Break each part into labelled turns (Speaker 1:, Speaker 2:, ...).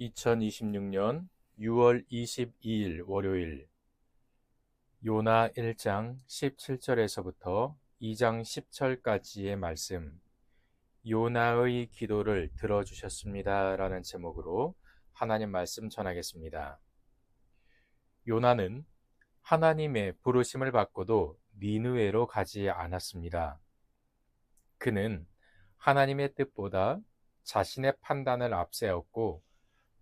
Speaker 1: 2026년 6월 22일 월요일 요나 1장 17절에서부터 2장 10절까지의 말씀 요나의 기도를 들어주셨습니다 라는 제목으로 하나님 말씀 전하겠습니다. 요나는 하나님의 부르심을 받고도 니느웨로 가지 않았습니다. 그는 하나님의 뜻보다 자신의 판단을 앞세웠고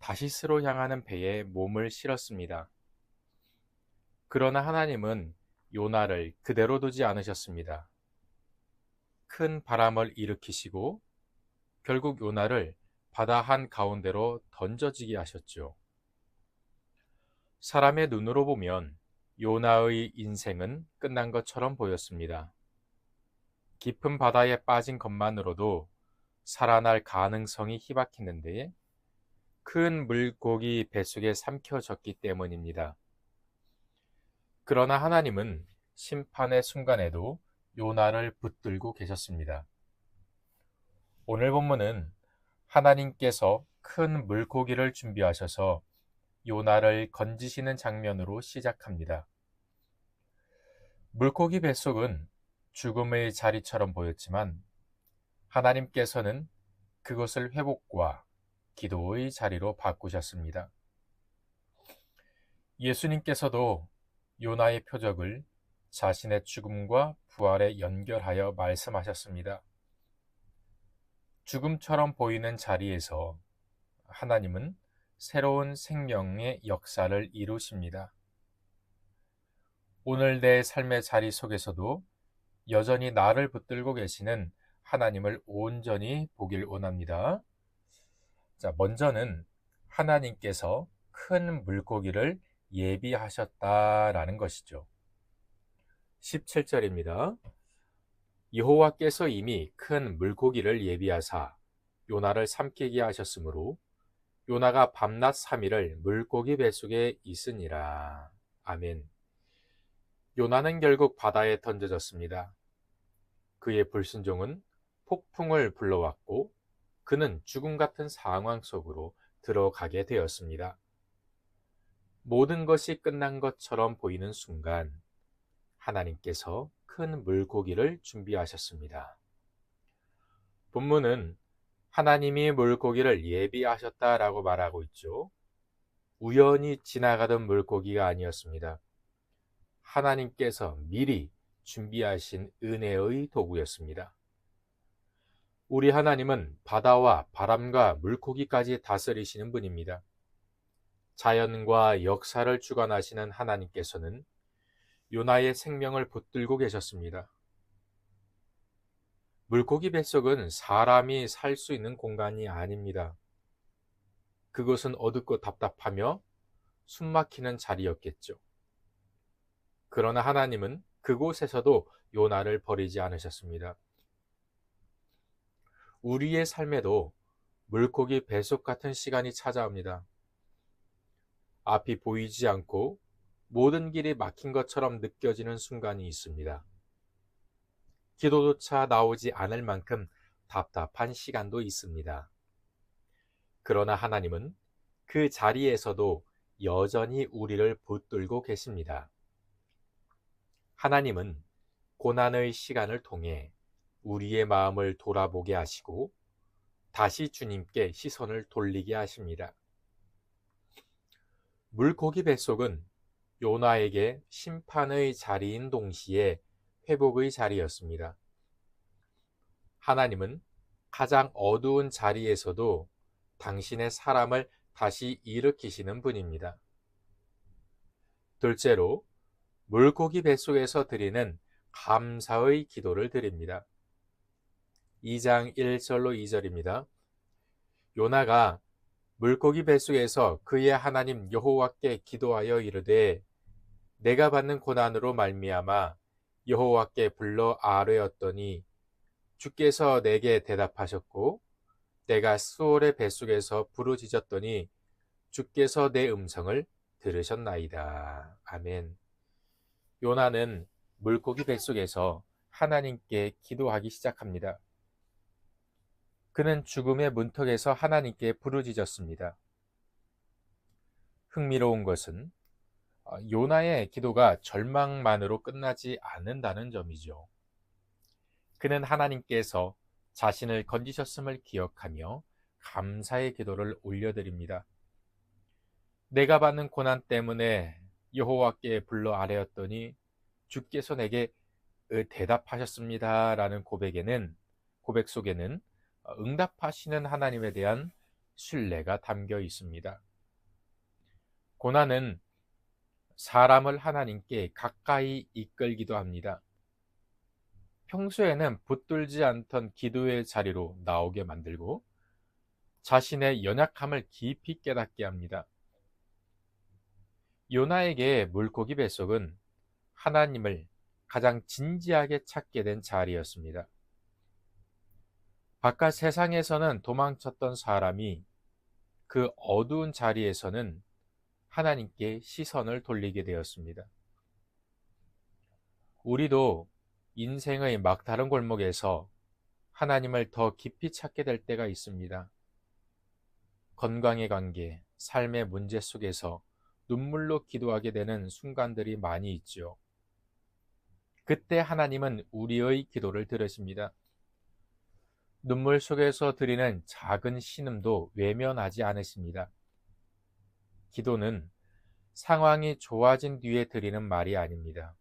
Speaker 1: 다시스로 향하는 배에 몸을 실었습니다. 그러나 하나님은 요나를 그대로 두지 않으셨습니다. 큰 바람을 일으키시고 결국 요나를 바다 한가운데로 던져지게 하셨죠. 사람의 눈으로 보면 요나의 인생은 끝난 것처럼 보였습니다. 깊은 바다에 빠진 것만으로도 살아날 가능성이 희박했는데 큰 물고기 뱃속에 삼켜졌기 때문입니다. 그러나 하나님은 심판의 순간에도 요나를 붙들고 계셨습니다. 오늘 본문은 하나님께서 큰 물고기를 준비하셔서 요나를 건지시는 장면으로 시작합니다. 물고기 뱃속은 죽음의 자리처럼 보였지만 하나님께서는 그것을 회복과 기도의 자리로 바꾸셨습니다. 예수님께서도 요나의 표적을 자신의 죽음과 부활에 연결하여 말씀하셨습니다. 죽음처럼 보이는 자리에서 하나님은 새로운 생명의 역사를 이루십니다. 오늘 내 삶의 자리 속에서도 여전히 나를 붙들고 계시는 하나님을 온전히 보길 원합니다. 먼저는 하나님께서 큰 물고기를 예비하셨다라는 것이죠. 17절입니다. 여호와께서 이미 큰 물고기를 예비하사 요나를 삼키게 하셨으므로 요나가 밤낮 3일을 물고기 뱃속에 있으니라. 아멘. 요나는 결국 바다에 던져졌습니다. 그의 불순종은 폭풍을 불러왔고 그는 죽음 같은 상황 속으로 들어가게 되었습니다. 모든 것이 끝난 것처럼 보이는 순간 하나님께서 큰 물고기를 준비하셨습니다. 본문은 하나님이 물고기를 예비하셨다라고 말하고 있죠. 우연히 지나가던 물고기가 아니었습니다. 하나님께서 미리 준비하신 은혜의 도구였습니다. 우리 하나님은 바다와 바람과 물고기까지 다스리시는 분입니다. 자연과 역사를 주관하시는 하나님께서는 요나의 생명을 붙들고 계셨습니다. 물고기 뱃속은 사람이 살 수 있는 공간이 아닙니다. 그것은 어둡고 답답하며 숨막히는 자리였겠죠. 그러나 하나님은 그곳에서도 요나를 버리지 않으셨습니다. 우리의 삶에도 물고기 뱃속 같은 시간이 찾아옵니다. 앞이 보이지 않고 모든 길이 막힌 것처럼 느껴지는 순간이 있습니다. 기도조차 나오지 않을 만큼 답답한 시간도 있습니다. 그러나 하나님은 그 자리에서도 여전히 우리를 붙들고 계십니다. 하나님은 고난의 시간을 통해 우리의 마음을 돌아보게 하시고 다시 주님께 시선을 돌리게 하십니다. 물고기 뱃속은 요나에게 심판의 자리인 동시에 회복의 자리였습니다. 하나님은 가장 어두운 자리에서도 당신의 사람을 다시 일으키시는 분입니다. 둘째로 물고기 뱃속에서 드리는 감사의 기도를 드립니다. 2장 1절로 2절입니다. 요나가 물고기 뱃속에서 그의 하나님 여호와께 기도하여 이르되 내가 받는 고난으로 말미암아 여호와께 불러 아뢰었더니 주께서 내게 대답하셨고 내가 스올의 뱃속에서 부르짖었더니 주께서 내 음성을 들으셨나이다. 아멘. 요나는 물고기 뱃속에서 하나님께 기도하기 시작합니다. 그는 죽음의 문턱에서 하나님께 부르짖었습니다. 흥미로운 것은 요나의 기도가 절망만으로 끝나지 않는다는 점이죠. 그는 하나님께서 자신을 건지셨음을 기억하며 감사의 기도를 올려드립니다. 내가 받는 고난 때문에 여호와께 불러 아뢰었더니 주께서 내게 대답하셨습니다. 라는 고백 속에는 응답하시는 하나님에 대한 신뢰가 담겨 있습니다. 고난은 사람을 하나님께 가까이 이끌기도 합니다. 평소에는 붙들지 않던 기도의 자리로 나오게 만들고 자신의 연약함을 깊이 깨닫게 합니다. 요나에게 물고기 뱃속은 하나님을 가장 진지하게 찾게 된 자리였습니다. 바깥 세상에서는 도망쳤던 사람이 그 어두운 자리에서는 하나님께 시선을 돌리게 되었습니다. 우리도 인생의 막다른 골목에서 하나님을 더 깊이 찾게 될 때가 있습니다. 건강의 관계, 삶의 문제 속에서 눈물로 기도하게 되는 순간들이 많이 있죠. 그때 하나님은 우리의 기도를 들으십니다. 눈물 속에서 드리는 작은 신음도 외면하지 않으십니다. 기도는 상황이 좋아진 뒤에 드리는 말이 아닙니다.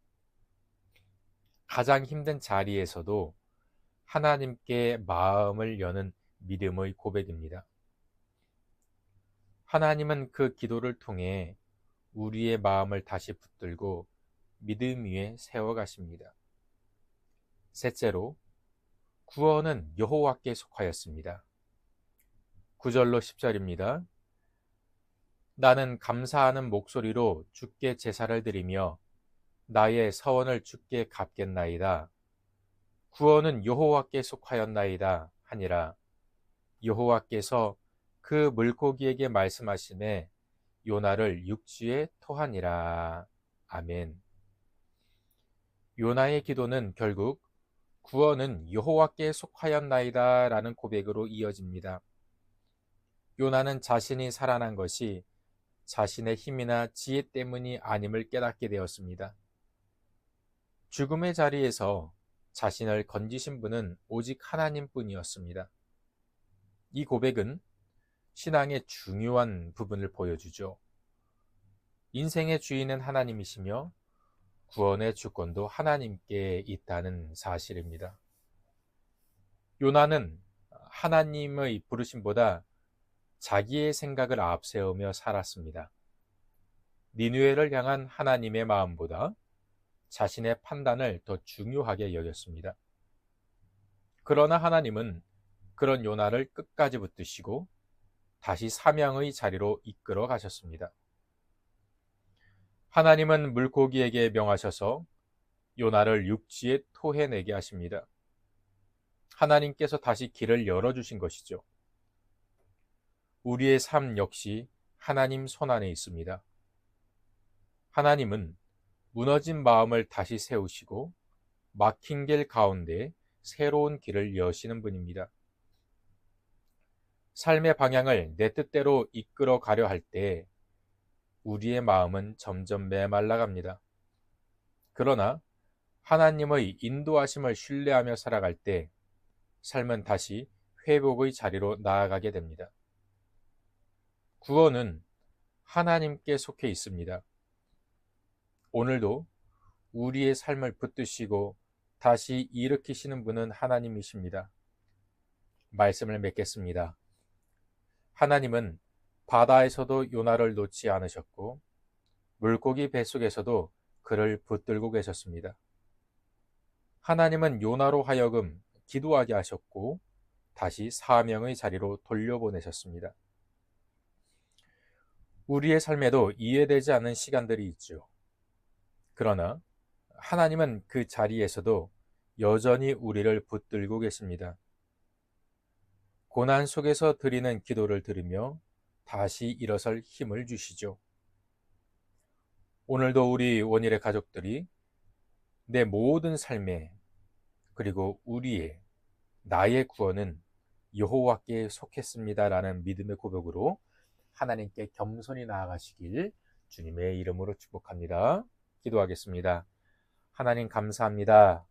Speaker 1: 가장 힘든 자리에서도 하나님께 마음을 여는 믿음의 고백입니다. 하나님은 그 기도를 통해 우리의 마음을 다시 붙들고 믿음 위에 세워가십니다. 셋째로, 구원은 여호와께 속하였습니다. 9절로 10절입니다. 나는 감사하는 목소리로 주께 제사를 드리며 나의 서원을 주께 갚겠나이다. 구원은 여호와께 속하였나이다 하니라. 여호와께서 그 물고기에게 말씀하시매 요나를 육지에 토하니라. 아멘. 요나의 기도는 결국 구원은 여호와께 속하였나이다 라는 고백으로 이어집니다. 요나는 자신이 살아난 것이 자신의 힘이나 지혜 때문이 아님을 깨닫게 되었습니다. 죽음의 자리에서 자신을 건지신 분은 오직 하나님뿐이었습니다. 이 고백은 신앙의 중요한 부분을 보여주죠. 인생의 주인은 하나님이시며 구원의 주권도 하나님께 있다는 사실입니다. 요나는 하나님의 부르심보다 자기의 생각을 앞세우며 살았습니다. 니느웨를 향한 하나님의 마음보다 자신의 판단을 더 중요하게 여겼습니다. 그러나 하나님은 그런 요나를 끝까지 붙드시고 다시 사명의 자리로 이끌어 가셨습니다. 하나님은 물고기에게 명하셔서 요나를 육지에 토해내게 하십니다. 하나님께서 다시 길을 열어주신 것이죠. 우리의 삶 역시 하나님 손안에 있습니다. 하나님은 무너진 마음을 다시 세우시고 막힌 길 가운데 새로운 길을 여시는 분입니다. 삶의 방향을 내 뜻대로 이끌어 가려 할 때 우리의 마음은 점점 메말라갑니다. 그러나 하나님의 인도하심을 신뢰하며 살아갈 때 삶은 다시 회복의 자리로 나아가게 됩니다. 구원은 하나님께 속해 있습니다. 오늘도 우리의 삶을 붙드시고 다시 일으키시는 분은 하나님이십니다. 말씀을 맺겠습니다. 하나님은 바다에서도 요나를 놓지 않으셨고 물고기 뱃속에서도 그를 붙들고 계셨습니다. 하나님은 요나로 하여금 기도하게 하셨고 다시 사명의 자리로 돌려보내셨습니다. 우리의 삶에도 이해되지 않는 시간들이 있죠. 그러나 하나님은 그 자리에서도 여전히 우리를 붙들고 계십니다. 고난 속에서 드리는 기도를 들으며 다시 일어설 힘을 주시죠. 오늘도 우리 원일의 가족들이 내 모든 삶에 그리고 나의 구원은 여호와께 속했습니다라는 믿음의 고백으로 하나님께 겸손히 나아가시길 주님의 이름으로 축복합니다. 기도하겠습니다. 하나님 감사합니다.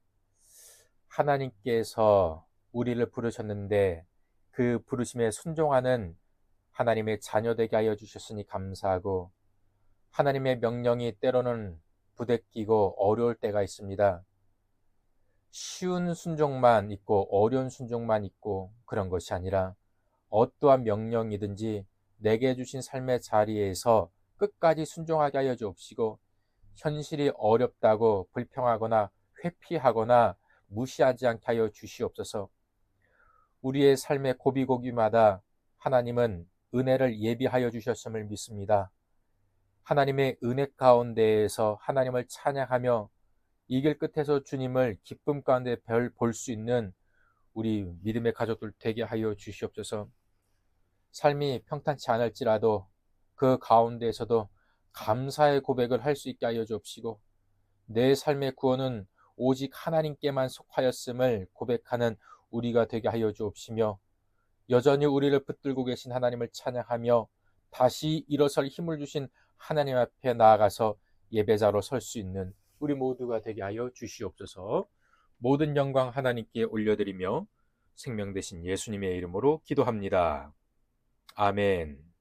Speaker 1: 하나님께서 우리를 부르셨는데 그 부르심에 순종하는 하나님의 자녀 되게 하여 주셨으니 감사하고, 하나님의 명령이 때로는 부대끼고 어려울 때가 있습니다. 쉬운 순종만 있고 어려운 순종만 있고 그런 것이 아니라 어떠한 명령이든지 내게 주신 삶의 자리에서 끝까지 순종하게 하여 주옵시고, 현실이 어렵다고 불평하거나 회피하거나 무시하지 않게 하여 주시옵소서. 우리의 삶의 고비고비마다 하나님은 은혜를 예비하여 주셨음을 믿습니다. 하나님의 은혜 가운데에서 하나님을 찬양하며 이 길 끝에서 주님을 기쁨 가운데 볼 수 있는 우리 믿음의 가족들 되게 하여 주시옵소서. 삶이 평탄치 않을지라도 그 가운데에서도 감사의 고백을 할 수 있게 하여 주옵시고, 내 삶의 구원은 오직 하나님께만 속하였음을 고백하는 우리가 되게 하여 주옵시며, 여전히 우리를 붙들고 계신 하나님을 찬양하며 다시 일어설 힘을 주신 하나님 앞에 나아가서 예배자로 설 수 있는 우리 모두가 되게 하여 주시옵소서. 모든 영광 하나님께 올려드리며 생명 되신 예수님의 이름으로 기도합니다. 아멘.